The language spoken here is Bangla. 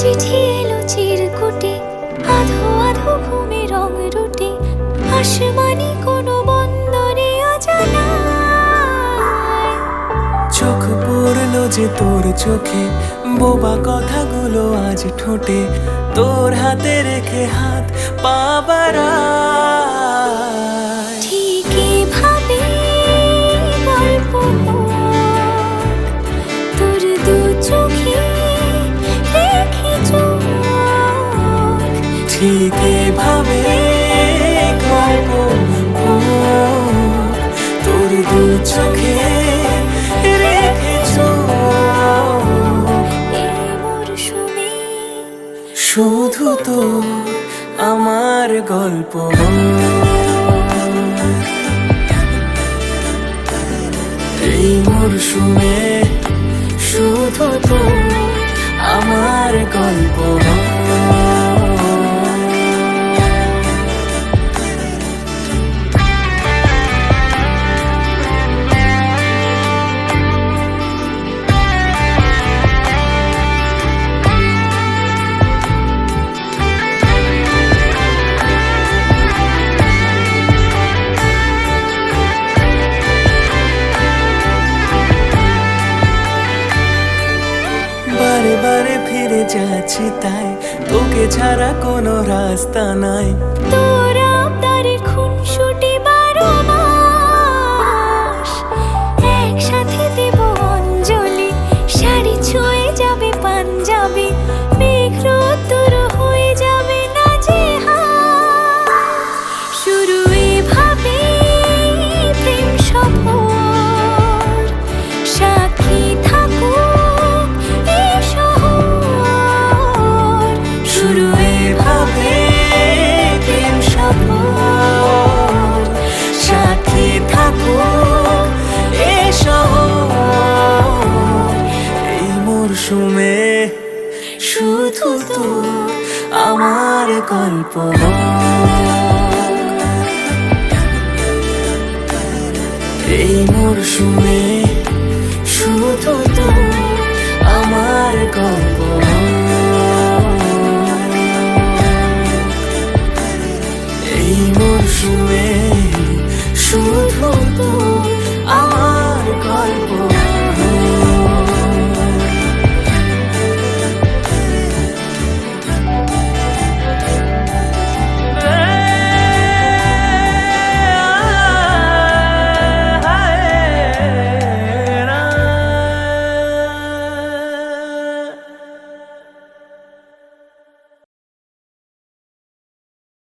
চিঠি এলো চিরকুটে, আধো আধো ঘুমে রং রুটে, আসমানি কোনো বন্দরে অজানায়। চোখ পড়লো যে তোর চোখে, বোবা কথাগুলো আজ ঠোঁটে, তোর হাতে রেখে হাত পা বাড়ায়। ঠিক এভাবে গল্প তোর দু চোখে রেখে চোখ, ঠিক এভাবে গল্প তোর দু চোখে রেখে চোখ। এই মরশুমে শুধু তো আমার গল্প, এই মরশুমে শুধু তো আমার গল্প। বারে বারে ফিরে যাচ্ছি তাই, তোকে ছাড়া কোনো রাস্তা নাই। তোর আবদারে খুনসুটি 12 মাস, একসাথে দেব অঞ্জলি, শাড়ি ছুঁয়ে যাবে পাঞ্জাবি, মেঘ রোদ্দুর হয়ে যাবে নাজেহাল। শুরু এভাবে প্রেম সফর, সাক্ষী থাকুক এই শহর। শুরু এভাবে প্রেম সফর, সাথী থাকুক এ শহর। এই মরশুমে শুধু তো আমার গল্প, এই মরশুমে শুধু তো আমার গল্প।